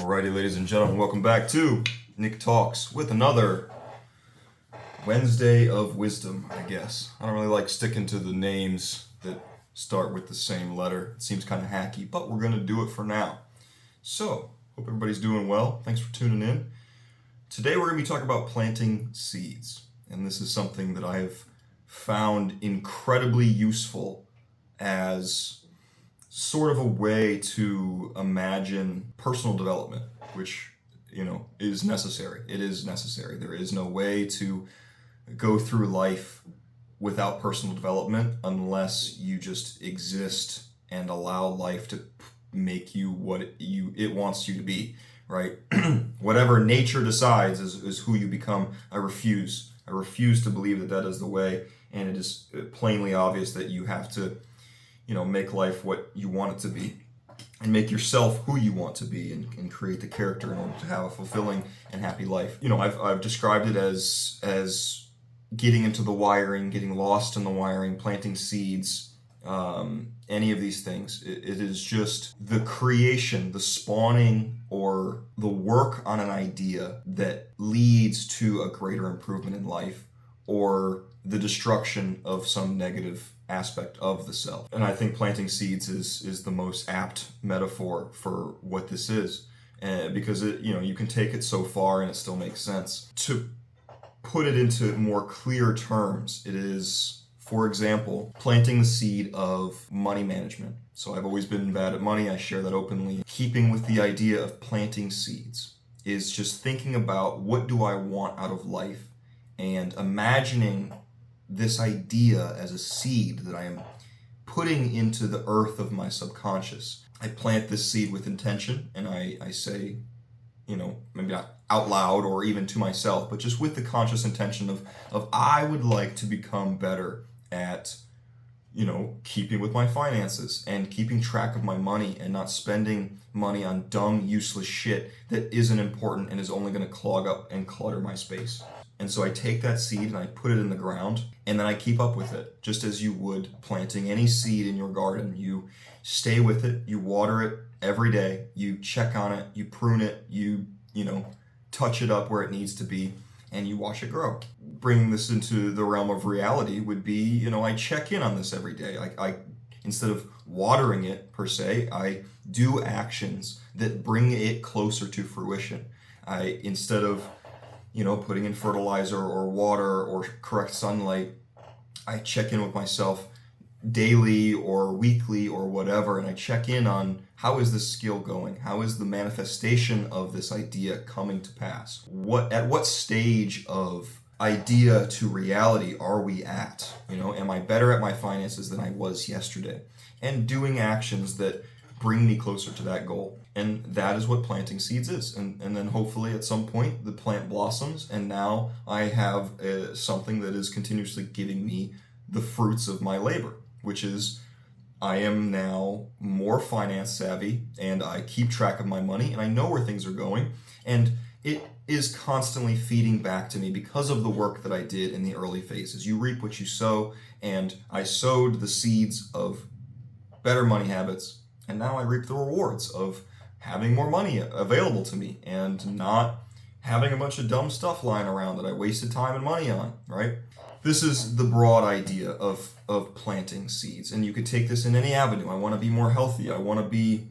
Alrighty, ladies and gentlemen, welcome back to Nick Talks with another Wednesday of Wisdom, I guess. I don't really like sticking to the names that start with the same letter. It seems kind of hacky, but we're going to do it for now. So, hope everybody's doing well. Thanks for tuning in. Today we're going to be talking about planting seeds. And this is something that I've found incredibly useful as sort of a way to imagine personal development, which, is necessary. It is necessary. There is no way to go through life without personal development unless you just exist and allow life to make you what it wants you to be, right? Whatever nature decides is who you become. I refuse to believe that is the way, and it is plainly obvious that you have to make life what you want it to be and make yourself who you want to be and create the character in order to have a fulfilling and happy life. I've described it as getting into the wiring, getting lost in the wiring, planting seeds, any of these things. It is just the creation, the spawning, or the work on an idea that leads to a greater improvement in life or the destruction of some negative aspect of the self. And I think planting seeds is the most apt metaphor for what this is, because you can take it so far and it still makes sense. To put it into more clear terms, it is, for example, planting the seed of money management. So I've always been bad at money. I share that openly. Keeping with the idea of planting seeds is just thinking about, what do I want out of life, and imagining this idea as a seed that I am putting into the earth of my subconscious. I plant this seed with intention, and I say, maybe not out loud or even to myself, but just with the conscious intention of I would like to become better at, keeping with my finances and keeping track of my money and not spending money on dumb, useless shit that isn't important and is only going to clog up and clutter my space. And so I take that seed and I put it in the ground, and then I keep up with it, just as you would planting any seed in your garden. You stay with it, you water it every day, you check on it, you prune it, you touch it up where it needs to be, and you watch it grow. Bringing this into the realm of reality would be, I check in on this every day. I instead of watering it per se, I do actions that bring it closer to fruition. Instead of putting in fertilizer or water or correct sunlight, I check in with myself daily or weekly or whatever, and I check in on, how is this skill going? How is the manifestation of this idea coming to pass? At what stage of idea to reality are we at? Am I better at my finances than I was yesterday? And doing actions that bring me closer to that goal. And that is what planting seeds is. And then hopefully at some point the plant blossoms, and now I have something that is continuously giving me the fruits of my labor, which is I am now more finance savvy, and I keep track of my money, and I know where things are going, and it is constantly feeding back to me because of the work that I did in the early phases. You reap what you sow, and I sowed the seeds of better money habits, and now I reap the rewards of having more money available to me and not having a bunch of dumb stuff lying around that I wasted time and money on, right? This is the broad idea of planting seeds, and you could take this in any avenue. I want to be more healthy. I want to be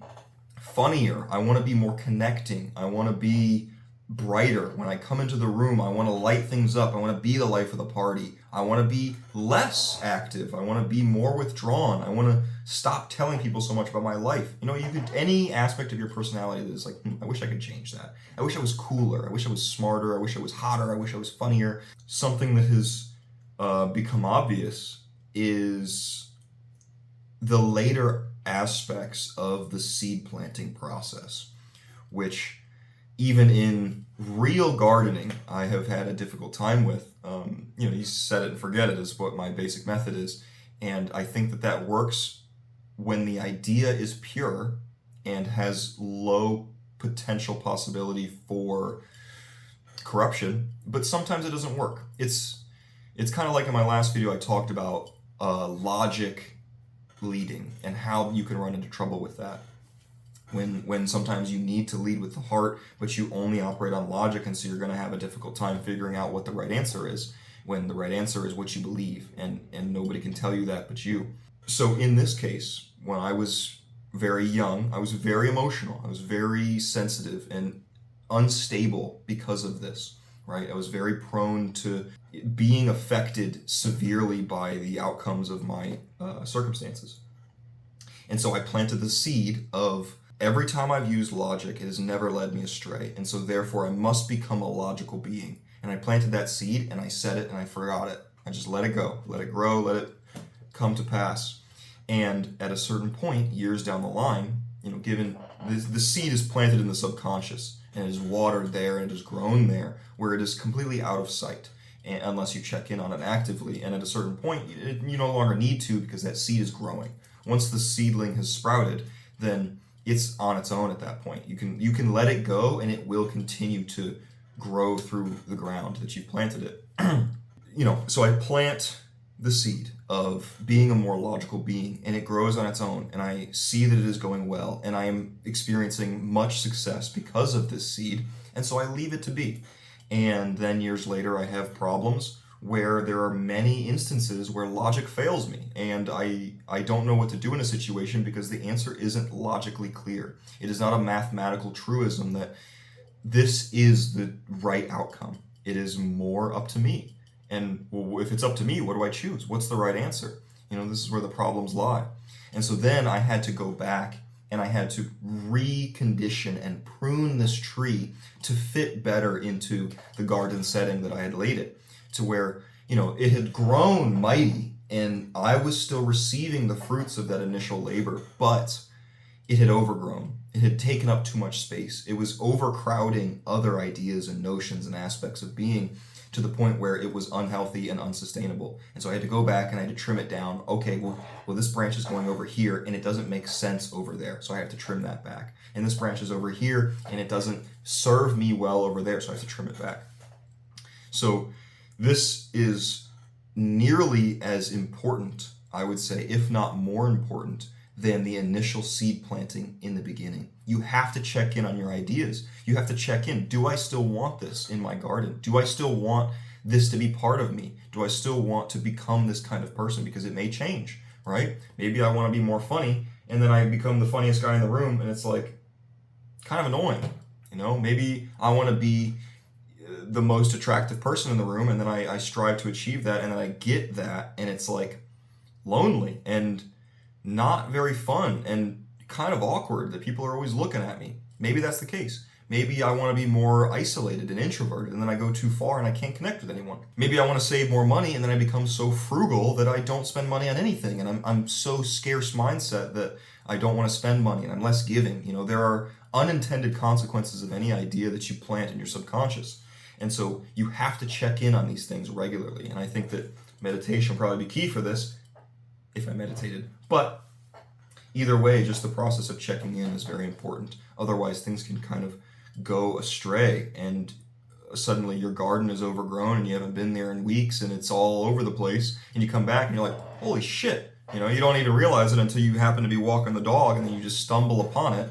funnier. I want to be more connecting. I want to be brighter. When I come into the room, I want to light things up. I want to be the life of the party. I want to be less active. I want to be more withdrawn. I want to stop telling people so much about my life. You could, any aspect of your personality that is like, I wish I could change that. I wish I was cooler. I wish I was smarter. I wish I was hotter. I wish I was funnier. Something that has become obvious is the later aspects of the seed planting process, which even in real gardening, I have had a difficult time with. You set it and forget it is what my basic method is. And I think that works when the idea is pure and has low potential possibility for corruption, but sometimes it doesn't work. It's kind of like in my last video, I talked about logic leading and how you can run into trouble with that. when sometimes you need to lead with the heart, but you only operate on logic, and so you're going to have a difficult time figuring out what the right answer is, when the right answer is what you believe, and nobody can tell you that but you. So in this case, when I was very young, I was very emotional, I was very sensitive and unstable because of this, right? I was very prone to being affected severely by the outcomes of my circumstances. And so I planted the seed of, every time I've used logic, it has never led me astray. And so therefore I must become a logical being. And I planted that seed and I said it and I forgot it. I just let it go, let it grow, let it come to pass. And at a certain point, years down the line, given the seed is planted in the subconscious and it is watered there and it is grown there, where it is completely out of sight, and unless you check in on it actively. And at a certain point, you no longer need to, because that seed is growing. Once the seedling has sprouted, then it's on its own at that point. You can let it go, and it will continue to grow through the ground that you've planted it. So I plant the seed of being a more logical being, and it grows on its own, and I see that it is going well, and I am experiencing much success because of this seed, and so I leave it to be. And then years later, I have problems where there are many instances where logic fails me, and I don't know what to do in a situation because the answer isn't logically clear. It is not a mathematical truism that this is the right outcome. It is more up to me. And well, if it's up to me, what do I choose? What's the right answer? This is where the problems lie. And so then I had to go back and I had to recondition and prune this tree to fit better into the garden setting that I had laid it, to where, it had grown mighty and I was still receiving the fruits of that initial labor, but it had overgrown. It had taken up too much space. It was overcrowding other ideas and notions and aspects of being, to the point where it was unhealthy and unsustainable. And so I had to go back and I had to trim it down. Okay, well, this branch is going over here and it doesn't make sense over there, so I have to trim that back. And this branch is over here and it doesn't serve me well over there, so I have to trim it back. So this is nearly as important, I would say, if not more important, than the initial seed planting in the beginning. You have to check in on your ideas. You have to check in. Do I still want this in my garden? Do I still want this to be part of me? Do I still want to become this kind of person? Because it may change, right? Maybe I want to be more funny, and then I become the funniest guy in the room, and it's like kind of annoying. Maybe I want to be the most attractive person in the room, and then I strive to achieve that, and then I get that, and it's like lonely and not very fun and kind of awkward that people are always looking at me. Maybe that's the case. Maybe I want to be more isolated and introverted, and then I go too far and I can't connect with anyone. Maybe I want to save more money, and then I become so frugal that I don't spend money on anything, and I'm so scarce mindset that I don't want to spend money, and I'm less giving. There are unintended consequences of any idea that you plant in your subconscious. And so you have to check in on these things regularly. And I think that meditation will probably be key for this, if I meditated. But either way, just the process of checking in is very important. Otherwise, things can kind of go astray, and suddenly your garden is overgrown and you haven't been there in weeks and it's all over the place, and you come back and you're like, holy shit. You don't even realize it until you happen to be walking the dog, and then you just stumble upon it.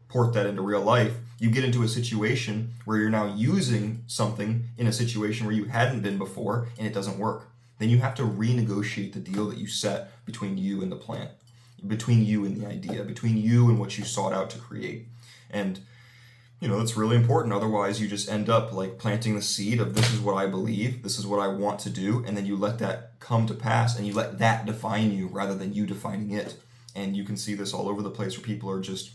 Port that into real life. You get into a situation where you're now using something in a situation where you hadn't been before, and it doesn't work. Then you have to renegotiate the deal that you set between you and the plant, between you and the idea, between you and what you sought out to create. And that's really important. Otherwise, you just end up like planting the seed of, this is what I believe, this is what I want to do, and then you let that come to pass, and you let that define you rather than you defining it. And you can see this all over the place, where people are just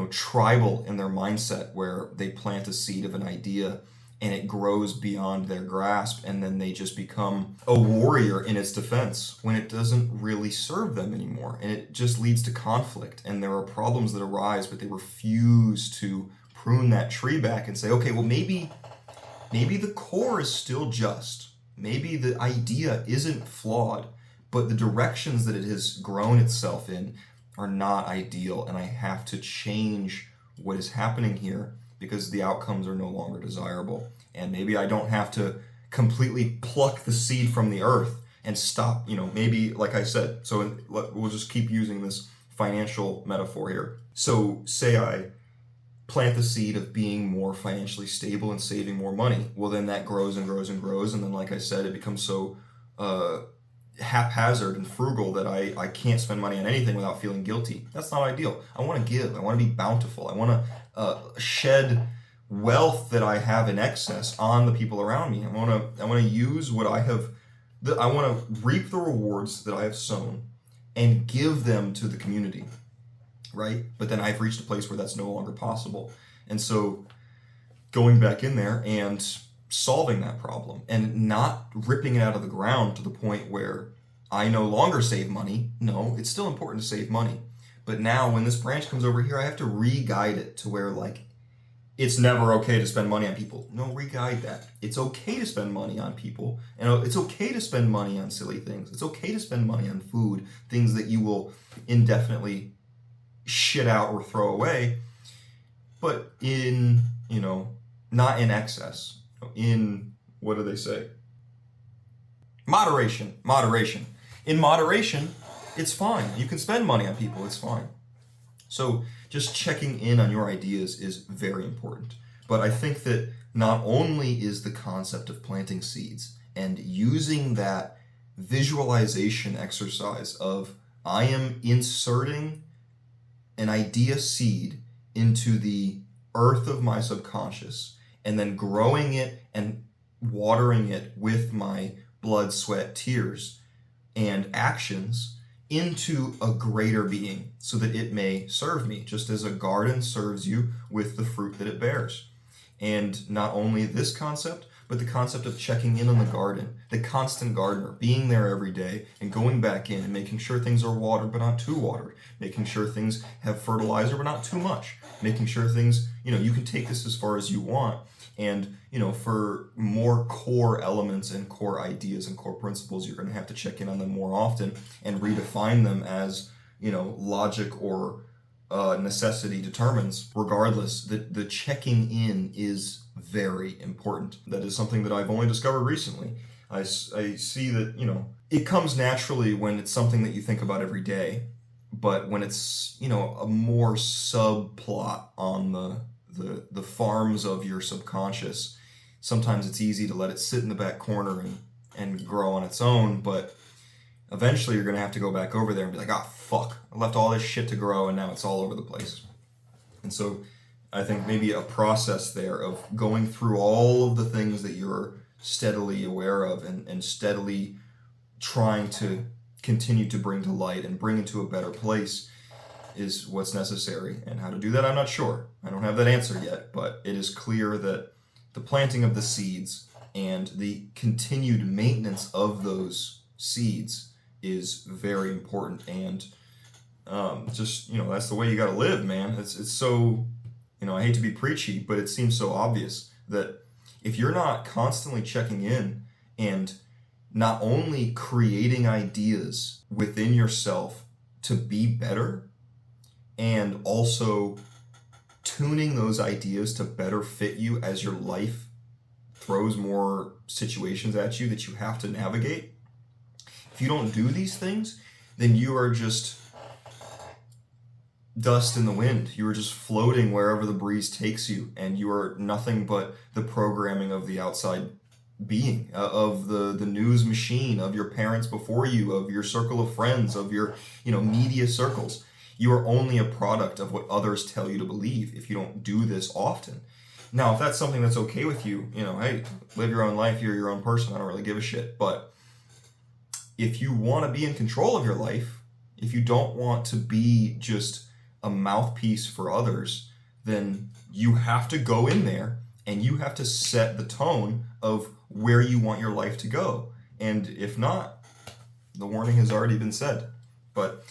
tribal in their mindset, where they plant a seed of an idea and it grows beyond their grasp, and then they just become a warrior in its defense when it doesn't really serve them anymore, and it just leads to conflict, and there are problems that arise, but they refuse to prune that tree back and say, okay, well, maybe the core is still just, maybe the idea isn't flawed, but the directions that it has grown itself in are not ideal, and I have to change what is happening here because the outcomes are no longer desirable. And maybe I don't have to completely pluck the seed from the earth and stop, maybe, like I said, so we'll just keep using this financial metaphor here. So say I plant the seed of being more financially stable and saving more money. Well, then that grows and grows and grows. And then, like I said, it becomes so haphazard and frugal that I can't spend money on anything without feeling guilty. That's not ideal. I want to give. I want to be bountiful. I want to shed wealth that I have in excess on the people around me. I want to use what I have. I want to reap the rewards that I have sown and give them to the community. Right? But then I've reached a place where that's no longer possible. And so going back in there and solving that problem and not ripping it out of the ground to the point where I no longer save money. No, it's still important to save money. But now when this branch comes over here, I have to re-guide it to where like, it's never okay to spend money on people. No, re-guide that. It's okay to spend money on people. And it's okay to spend money on silly things. It's okay to spend money on food, things that you will indefinitely shit out or throw away, but in, not in excess. In, what do they say? Moderation. In moderation, it's fine. You can spend money on people, it's fine. So just checking in on your ideas is very important. But I think that not only is the concept of planting seeds and using that visualization exercise of I am inserting an idea seed into the earth of my subconscious and then growing it and watering it with my blood, sweat, tears, and actions into a greater being so that it may serve me, just as a garden serves you with the fruit that it bears. And not only this concept, but the concept of checking in on the garden, the constant gardener, being there every day and going back in and making sure things are watered but not too watered, making sure things have fertilizer but not too much, making sure things, you can take this as far as you want. And, for more core elements and core ideas and core principles, you're going to have to check in on them more often and redefine them as, logic or necessity determines. Regardless, the checking in is very important. That is something that I've only discovered recently. I see that, it comes naturally when it's something that you think about every day, but when it's, a more subplot on the farms of your subconscious, sometimes it's easy to let it sit in the back corner and grow on its own, but eventually you're going to have to go back over there and be like, fuck, I left all this shit to grow and now it's all over the place. And so I think maybe a process there of going through all of the things that you're steadily aware of and steadily trying to continue to bring to light and bring into a better place is what's necessary. And how to do that, I'm not sure. I don't have that answer yet, but it is clear that the planting of the seeds and the continued maintenance of those seeds is very important. And that's the way you got to live, man. It's so, I hate to be preachy, but it seems so obvious that if you're not constantly checking in and not only creating ideas within yourself to be better, and also tuning those ideas to better fit you as your life throws more situations at you that you have to navigate. If you don't do these things, then you are just dust in the wind. You are just floating wherever the breeze takes you, and you are nothing but the programming of the outside being, of the news machine, of your parents before you, of your circle of friends, of your media circles. You are only a product of what others tell you to believe if you don't do this often. Now, if that's something that's okay with you, hey, live your own life, you're your own person, I don't really give a shit. But if you want to be in control of your life, if you don't want to be just a mouthpiece for others, then you have to go in there and you have to set the tone of where you want your life to go. And if not, the warning has already been said. But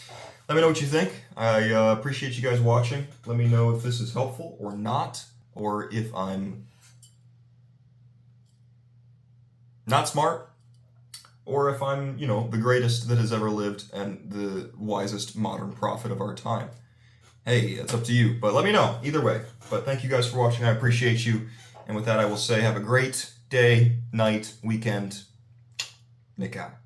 let me know what you think. I appreciate you guys watching. Let me know if this is helpful or not, or if I'm not smart, or if I'm, the greatest that has ever lived and the wisest modern prophet of our time. Hey, it's up to you, but let me know either way. But thank you guys for watching. I appreciate you. And with that, I will say have a great day, night, weekend. Nick out.